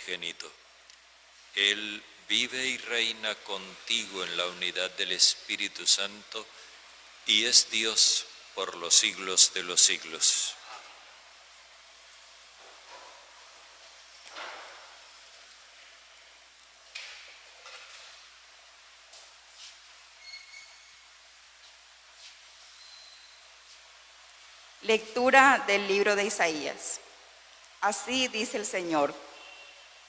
unigénito. Él vive y reina contigo en la unidad del Espíritu Santo y es Dios por los siglos de los siglos. Lectura del libro de Isaías. Así dice el Señor: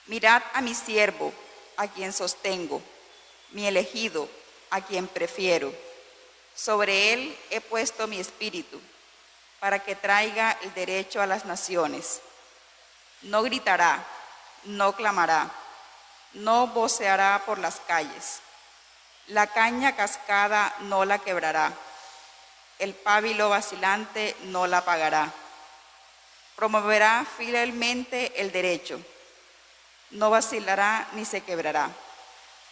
mirad a mi siervo, a quien sostengo, mi elegido, a quien prefiero. Sobre él he puesto mi espíritu, para que traiga el derecho a las naciones. No gritará, no clamará, no voceará por las calles. La caña cascada no la quebrará, el pábilo vacilante no la apagará. Promoverá fielmente el derecho, no vacilará ni se quebrará,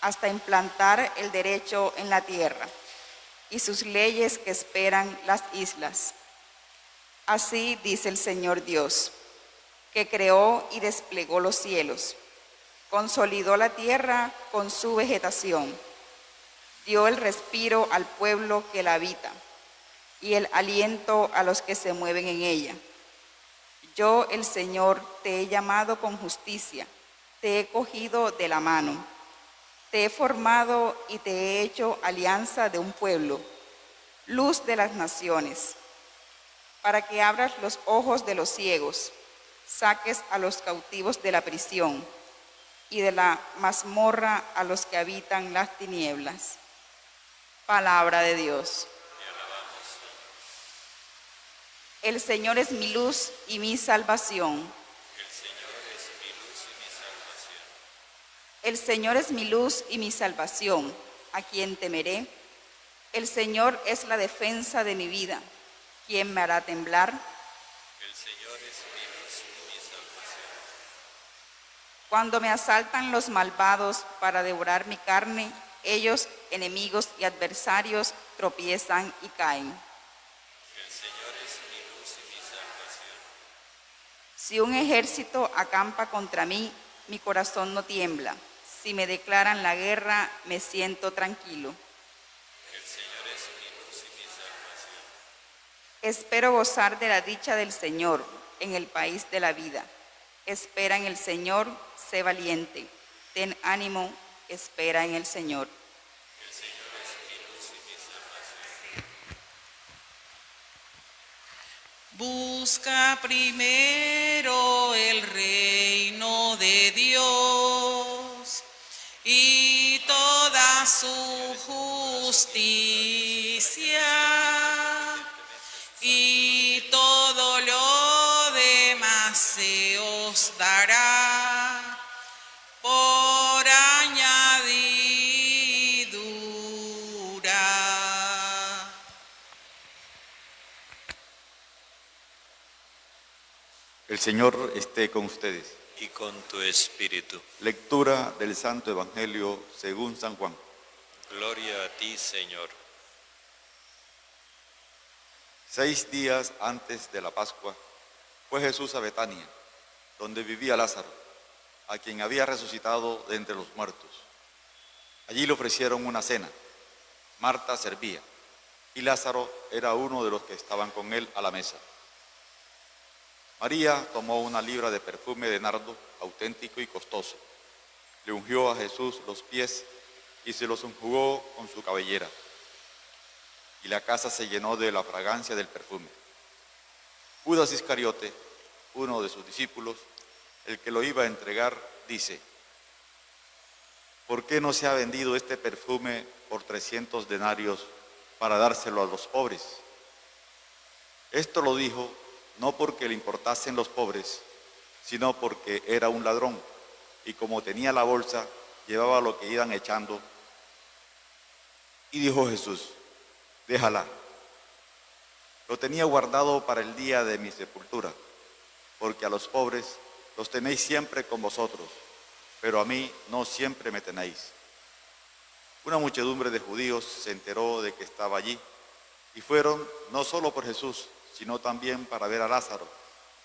hasta implantar el derecho en la tierra y sus leyes que esperan las islas. Así dice el Señor Dios, que creó y desplegó los cielos, consolidó la tierra con su vegetación, dio el respiro al pueblo que la habita y el aliento a los que se mueven en ella. Yo, el Señor, te he llamado con justicia, te he cogido de la mano, te he formado y te he hecho alianza de un pueblo, luz de las naciones, para que abras los ojos de los ciegos, saques a los cautivos de la prisión y de la mazmorra a los que habitan las tinieblas. Palabra de Dios. El Señor es mi luz y mi salvación. El Señor es mi luz y mi salvación. ¿A quién temeré? El Señor es la defensa de mi vida. ¿Quién me hará temblar? El Señor es mi luz y mi salvación. Cuando me asaltan los malvados para devorar mi carne, ellos, enemigos y adversarios, tropiezan y caen. Si un ejército acampa contra mí, mi corazón no tiembla. Si me declaran la guerra, me siento tranquilo. El Señor es mi luz y mi salvación. Espero gozar de la dicha del Señor en el país de la vida. Espera en el Señor, sé valiente. Ten ánimo, espera en el Señor. El Señor es mi luz y mi salvación. Busca primero el reino de Dios y toda su justicia, y todo lo demás se os dará por añadidura. El Señor esté con ustedes. Y con tu espíritu. Lectura del Santo Evangelio según San Juan. Gloria a ti, Señor. 6 días antes de la Pascua, fue Jesús a Betania, donde vivía Lázaro, a quien había resucitado de entre los muertos. Allí le ofrecieron una cena. Marta servía, y Lázaro era uno de los que estaban con él a la mesa. María tomó una libra de perfume de nardo auténtico y costoso. Le ungió a Jesús los pies y se los enjugó con su cabellera. Y la casa se llenó de la fragancia del perfume. Judas Iscariote, uno de sus discípulos, el que lo iba a entregar, dice: ¿por qué no se ha vendido este perfume por 300 denarios para dárselo a los pobres? Esto lo dijo no porque le importasen los pobres, sino porque era un ladrón, y como tenía la bolsa, llevaba lo que iban echando. Y dijo Jesús: déjala. Lo tenía guardado para el día de mi sepultura, porque a los pobres los tenéis siempre con vosotros, pero a mí no siempre me tenéis. Una muchedumbre de judíos se enteró de que estaba allí, y fueron no solo por Jesús, sino también para ver a Lázaro,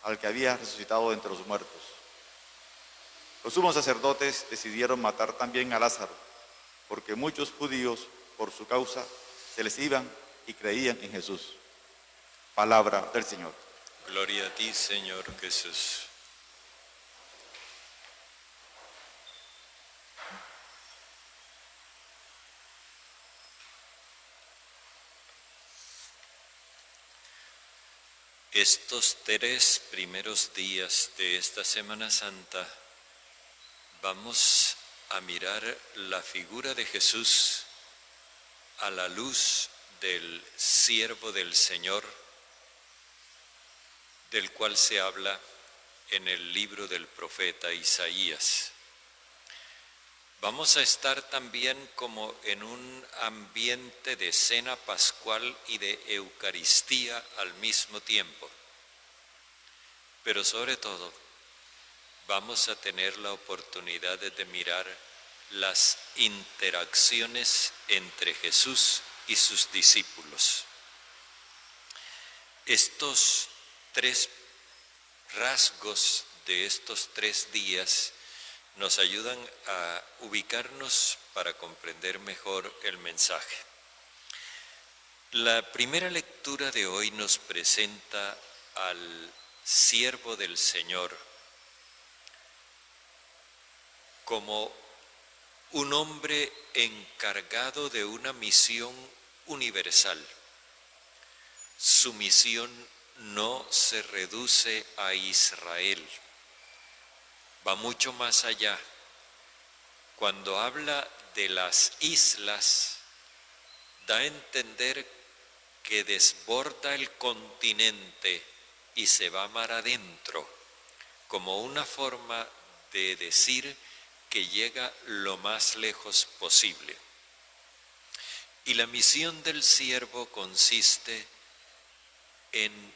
al que había resucitado entre los muertos. Los sumos sacerdotes decidieron matar también a Lázaro, porque muchos judíos, por su causa, se les iban y creían en Jesús. Palabra del Señor. Gloria a ti, Señor Jesús. Estos 3 primeros días de esta Semana Santa vamos a mirar la figura de Jesús a la luz del siervo del Señor, del cual se habla en el libro del profeta Isaías. Vamos a estar también como en un ambiente de cena pascual y de Eucaristía al mismo tiempo. Pero sobre todo, vamos a tener la oportunidad de mirar las interacciones entre Jesús y sus discípulos. Estos 3 rasgos de estos 3 días nos ayudan a ubicarnos para comprender mejor el mensaje. La primera lectura de hoy nos presenta al siervo del Señor como un hombre encargado de una misión universal. Su misión no se reduce a Israel, va mucho más allá. Cuando habla de las islas, da a entender que desborda el continente y se va mar adentro, como una forma de decir que llega lo más lejos posible. Y la misión del siervo consiste en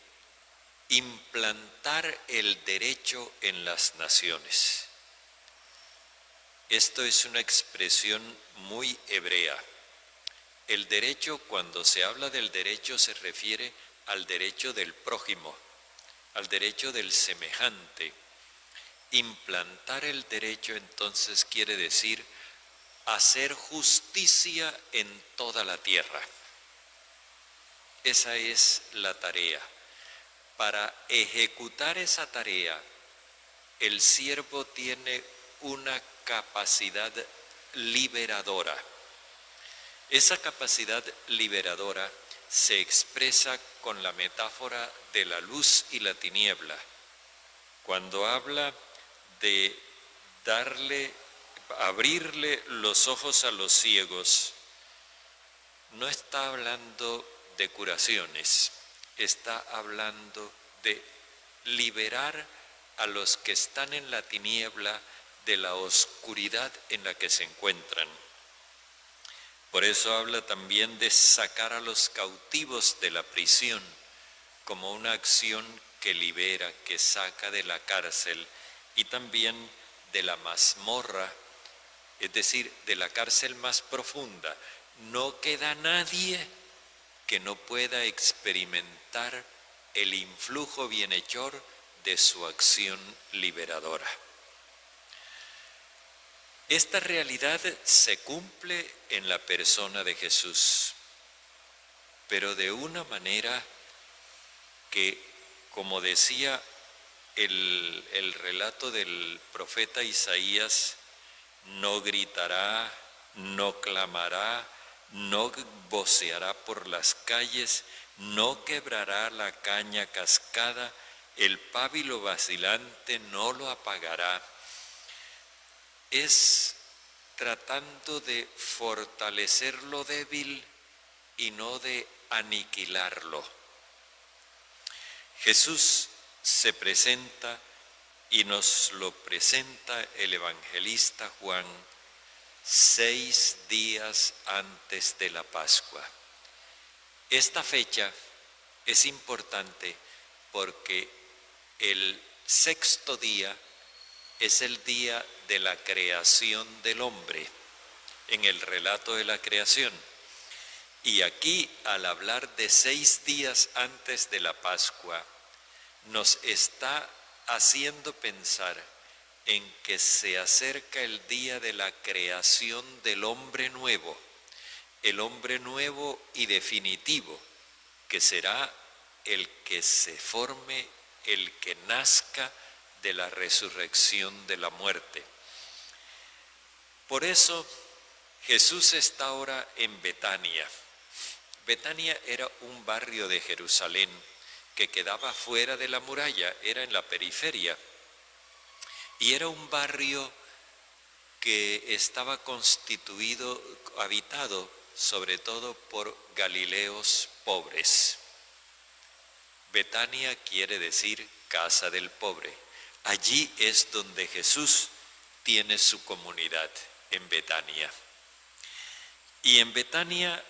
implantar el derecho en las naciones. Esto es una expresión muy hebrea. El derecho, cuando se habla del derecho, se refiere al derecho del prójimo, al derecho del semejante. Implantar el derecho entonces quiere decir hacer justicia en toda la tierra. Esa es la tarea. Para ejecutar esa tarea, el siervo tiene una capacidad liberadora. Esa capacidad liberadora se expresa con la metáfora de la luz y la tiniebla. Cuando habla de abrirle los ojos a los ciegos, no está hablando de curaciones, está hablando de liberar a los que están en la tiniebla de la oscuridad en la que se encuentran. Por eso habla también de sacar a los cautivos de la prisión como una acción que libera, que saca de la cárcel y también de la mazmorra, es decir, de la cárcel más profunda. No queda nadie que no pueda experimentar el influjo bienhechor de su acción liberadora. Esta realidad se cumple en la persona de Jesús, pero de una manera que, como decía el relato del profeta Isaías, no gritará, no clamará, no voceará por las calles, no quebrará la caña cascada, el pábilo vacilante no lo apagará. Es tratando de fortalecer lo débil y no de aniquilarlo. Jesús se presenta y nos lo presenta el evangelista Juan 6 días antes de la Pascua. Esta fecha es importante porque el 6º día es el día de la creación del hombre, en el relato de la creación. Y aquí, al hablar de 6 días antes de la Pascua, nos está haciendo pensar en que se acerca el día de la creación del hombre nuevo, el hombre nuevo y definitivo, que será el que se forme, el que nazca de la resurrección de la muerte. Por eso Jesús está ahora en Betania. Betania era un barrio de Jerusalén que quedaba fuera de la muralla, era en la periferia, y era un barrio que estaba constituido, habitado sobre todo por galileos pobres. Betania quiere decir casa del pobre. Allí es donde Jesús tiene su comunidad, en Betania. Y en Betania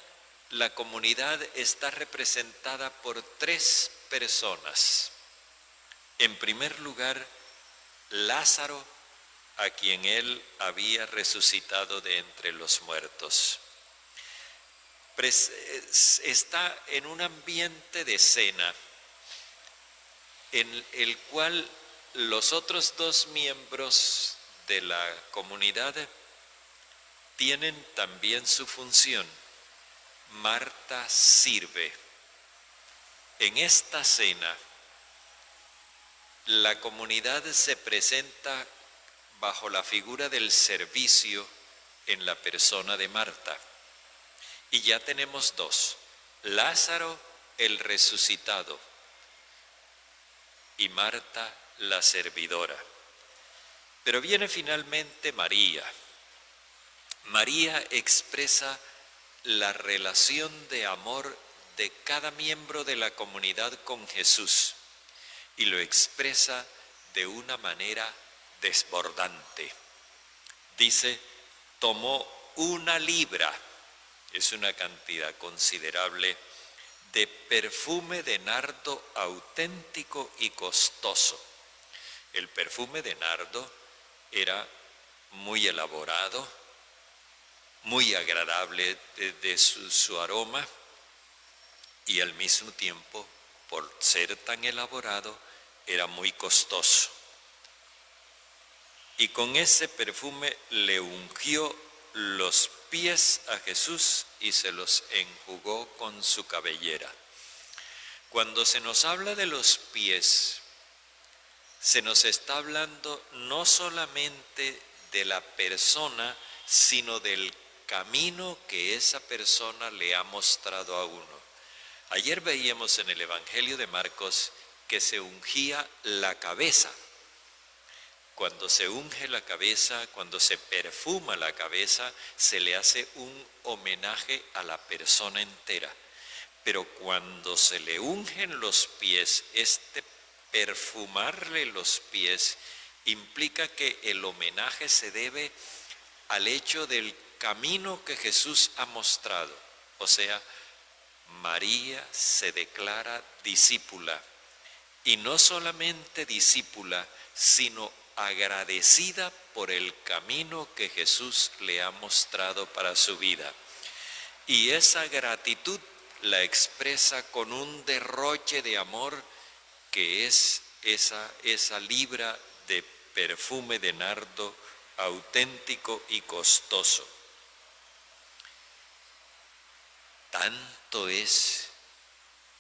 la comunidad está representada por 3 personas. En primer lugar, Lázaro, a quien él había resucitado de entre los muertos. Está en un ambiente de cena en el cual los otros 2 miembros de la comunidad tienen también su función. Marta sirve. En esta cena, la comunidad se presenta bajo la figura del servicio en la persona de Marta. Y ya tenemos 2, Lázaro el resucitado y Marta la servidora. Pero viene finalmente María. María expresa la relación de amor de cada miembro de la comunidad con Jesús y lo expresa de una manera desbordante. Dice, tomó 1 libra, es una cantidad considerable, de perfume de nardo auténtico y costoso. El perfume de nardo era muy elaborado, muy agradable de su aroma, y al mismo tiempo, por ser tan elaborado, era muy costoso. Y con ese perfume le ungió los pies a Jesús y se los enjugó con su cabellera. Cuando se nos habla de los pies, se nos está hablando no solamente de la persona, sino del camino que esa persona le ha mostrado a uno. Ayer veíamos en el Evangelio de Marcos que se ungía la cabeza. Cuando se unge la cabeza, cuando se perfuma la cabeza, se le hace un homenaje a la persona entera. Pero cuando se le ungen los pies, perfumarle los pies implica que el homenaje se debe al hecho del camino que Jesús ha mostrado. O sea, María se declara discípula, y no solamente discípula, sino agradecida por el camino que Jesús le ha mostrado para su vida. Y esa gratitud la expresa con un derroche de amor que es esa libra de perfume de nardo auténtico y costoso. Tanto es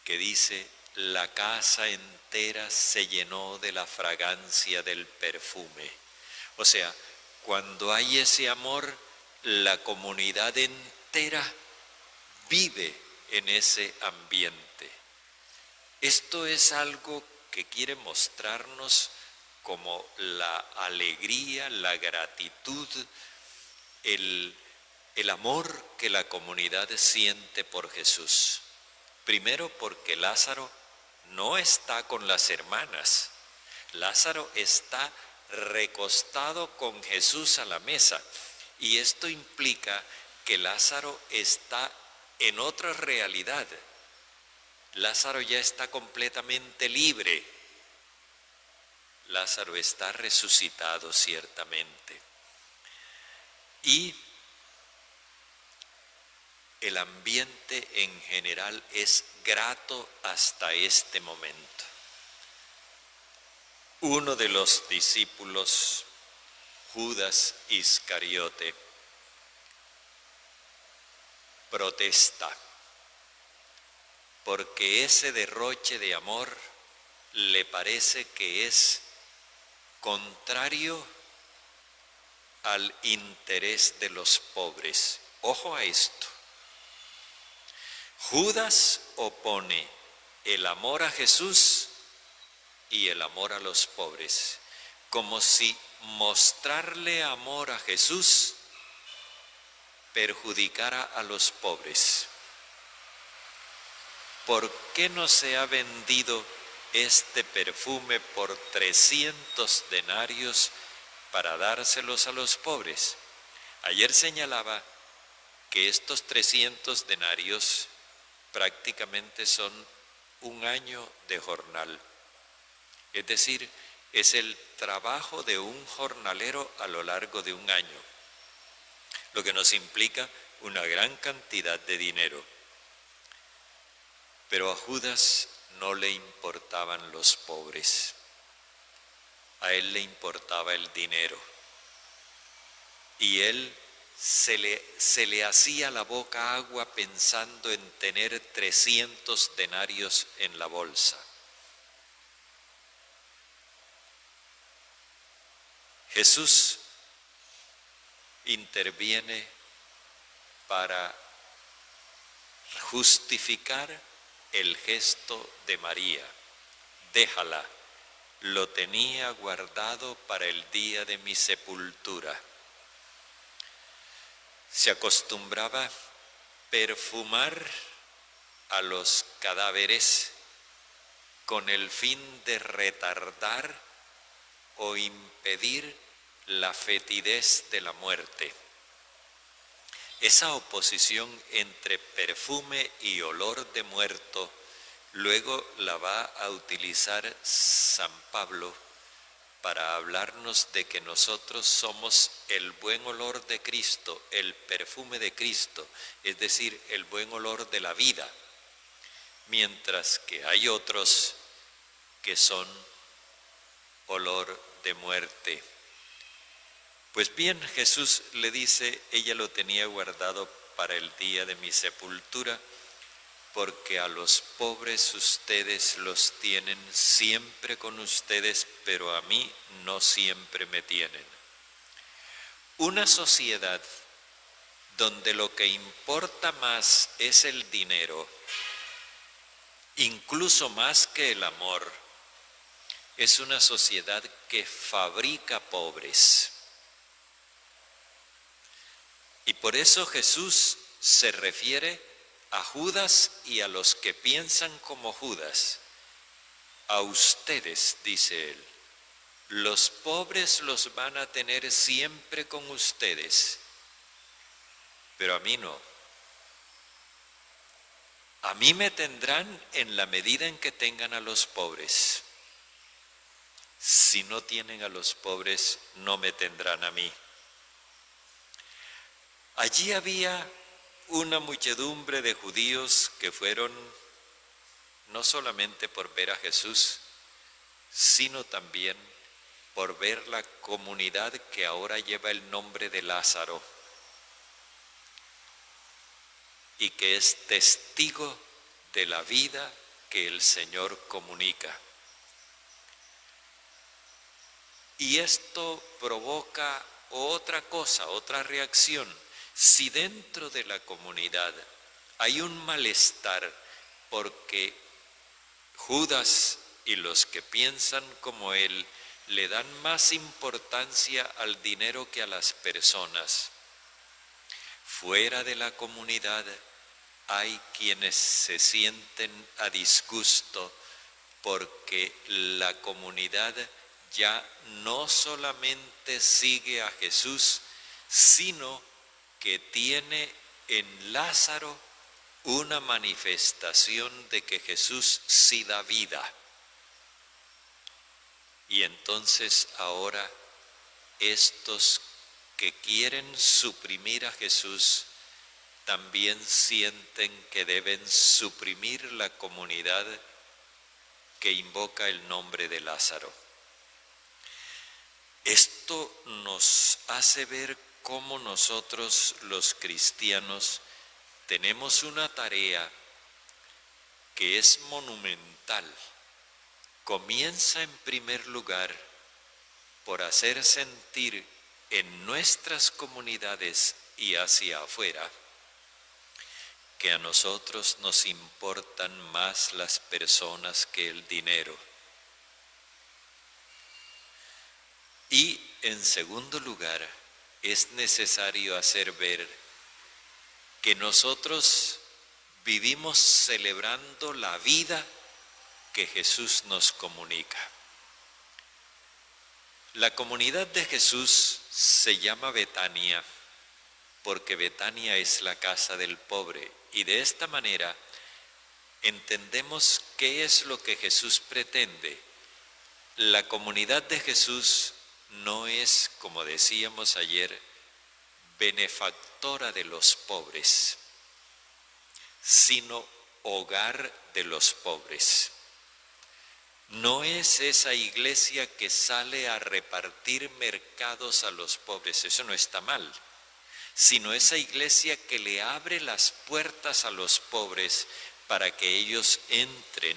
que dice, la casa entera se llenó de la fragancia del perfume. O sea, cuando hay ese amor, la comunidad entera vive en ese ambiente. Esto es algo que quiere mostrarnos como la alegría, la gratitud, el amor que la comunidad siente por Jesús. Primero porque Lázaro no está con las hermanas. Lázaro está recostado con Jesús a la mesa. Y esto implica que Lázaro está en otra realidad. Lázaro ya está completamente libre. Lázaro está resucitado ciertamente. Y el ambiente en general es grato hasta este momento. Uno de los discípulos Judas Iscariote protesta, porque ese derroche de amor le parece que es contrario al interés de los pobres. Ojo a esto. Judas opone el amor a Jesús y el amor a los pobres, como si mostrarle amor a Jesús perjudicara a los pobres. ¿Por qué no se ha vendido este perfume por 300 denarios para dárselos a los pobres? Ayer señalaba que estos 300 denarios prácticamente son un año de jornal. Es decir, es el trabajo de un jornalero a lo largo de un año, lo que nos implica una gran cantidad de dinero. Pero a Judas no le importaban los pobres, a él le importaba el dinero. Y él se le hacía la boca agua pensando en tener 300 denarios en la bolsa. Jesús interviene para justificar el gesto de María. Déjala, lo tenía guardado para el día de mi sepultura. Se acostumbraba perfumar a los cadáveres con el fin de retardar o impedir la fetidez de la muerte. Esa oposición entre perfume y olor de muerto luego la va a utilizar San Pablo para hablarnos de que nosotros somos el buen olor de Cristo, el perfume de Cristo, es decir, el buen olor de la vida, mientras que hay otros que son olor de muerte. Pues bien, Jesús le dice, ella lo tenía guardado para el día de mi sepultura, porque a los pobres ustedes los tienen siempre con ustedes, pero a mí no siempre me tienen. Una sociedad donde lo que importa más es el dinero, incluso más que el amor, es una sociedad que fabrica pobres. Y por eso Jesús se refiere a Judas y a los que piensan como Judas. A ustedes, dice él, los pobres los van a tener siempre con ustedes, pero a mí no. A mí me tendrán en la medida en que tengan a los pobres. Si no tienen a los pobres, no me tendrán a mí. Allí había una muchedumbre de judíos que fueron no solamente por ver a Jesús, sino también por ver la comunidad que ahora lleva el nombre de Lázaro y que es testigo de la vida que el Señor comunica. Y esto provoca otra cosa, otra reacción. Si dentro de la comunidad hay un malestar porque Judas y los que piensan como él le dan más importancia al dinero que a las personas, fuera de la comunidad hay quienes se sienten a disgusto porque la comunidad ya no solamente sigue a Jesús, sino que tiene en Lázaro una manifestación de que Jesús sí da vida. Y entonces ahora estos que quieren suprimir a Jesús también sienten que deben suprimir la comunidad que invoca el nombre de Lázaro. Esto nos hace ver cómo nosotros los cristianos tenemos una tarea que es monumental. Comienza en primer lugar por hacer sentir en nuestras comunidades y hacia afuera que a nosotros nos importan más las personas que el dinero. Y en segundo lugar, es necesario hacer ver que nosotros vivimos celebrando la vida que Jesús nos comunica. La comunidad de Jesús se llama Betania porque Betania es la casa del pobre, y de esta manera entendemos qué es lo que Jesús pretende. La comunidad de Jesús no es, como decíamos ayer, benefactora de los pobres, sino hogar de los pobres. No es esa iglesia que sale a repartir mercados a los pobres, eso no está mal, sino esa iglesia que le abre las puertas a los pobres para que ellos entren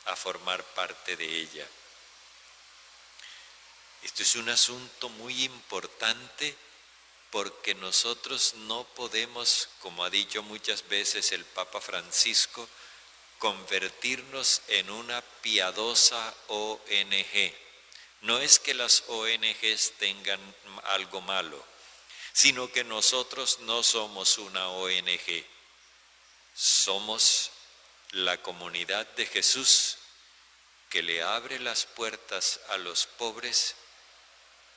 a formar parte de ella. Esto es un asunto muy importante porque nosotros no podemos, como ha dicho muchas veces el Papa Francisco, convertirnos en una piadosa ONG. No es que las ONGs tengan algo malo, sino que nosotros no somos una ONG. Somos la comunidad de Jesús que le abre las puertas a los pobres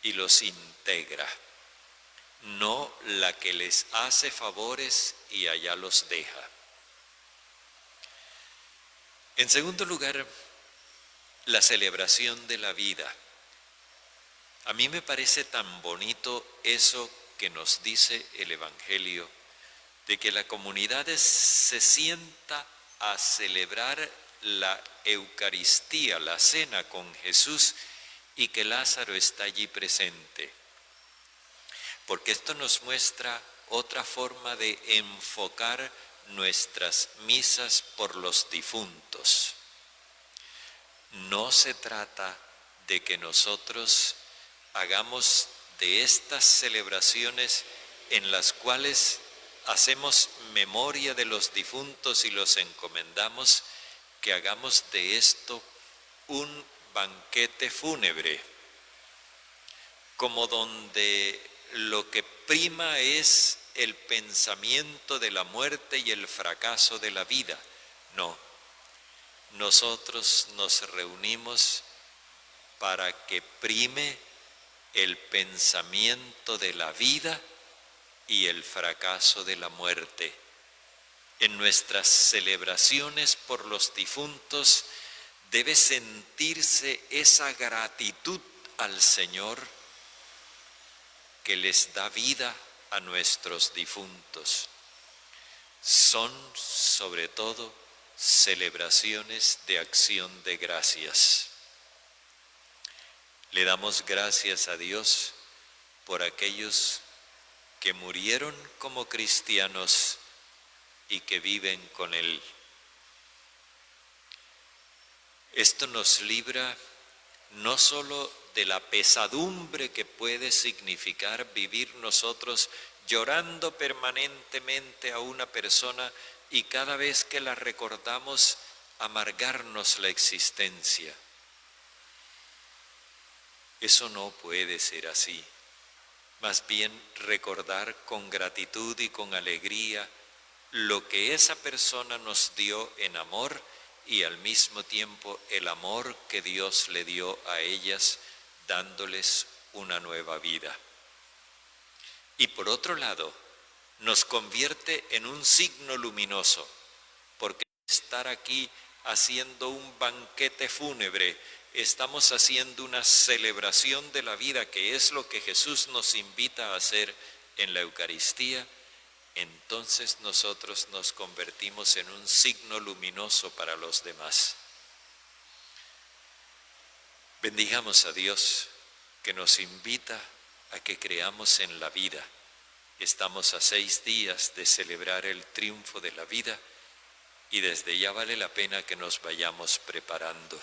y los integra, no la que les hace favores y allá los deja. En segundo lugar, la celebración de la vida. A mí me parece tan bonito eso que nos dice el Evangelio, de que la comunidad se sienta a celebrar la Eucaristía, la cena con Jesús, y que Lázaro está allí presente. Porque esto nos muestra otra forma de enfocar nuestras misas por los difuntos. No se trata de que nosotros hagamos de estas celebraciones en las cuales hacemos memoria de los difuntos y los encomendamos, que hagamos de esto un banquete fúnebre, como donde lo que prima es el pensamiento de la muerte y el fracaso de la vida. No, nosotros nos reunimos para que prime el pensamiento de la vida y el fracaso de la muerte. En nuestras celebraciones por los difuntos debe sentirse esa gratitud al Señor que les da vida a nuestros difuntos. Son sobre todo celebraciones de acción de gracias. Le damos gracias a Dios por aquellos que murieron como cristianos y que viven con Él. Esto nos libra no solo de la pesadumbre que puede significar vivir nosotros llorando permanentemente a una persona y cada vez que la recordamos amargarnos la existencia. Eso no puede ser así. Más bien recordar con gratitud y con alegría lo que esa persona nos dio en amor y al mismo tiempo el amor que Dios le dio a ellas, dándoles una nueva vida. Y por otro lado, nos convierte en un signo luminoso, porque estar aquí haciendo un banquete fúnebre, estamos haciendo una celebración de la vida, que es lo que Jesús nos invita a hacer en la Eucaristía. Entonces nosotros nos convertimos en un signo luminoso para los demás. Bendigamos a Dios que nos invita a que creamos en la vida. Estamos a 6 días de celebrar el triunfo de la vida y desde ya vale la pena que nos vayamos preparando.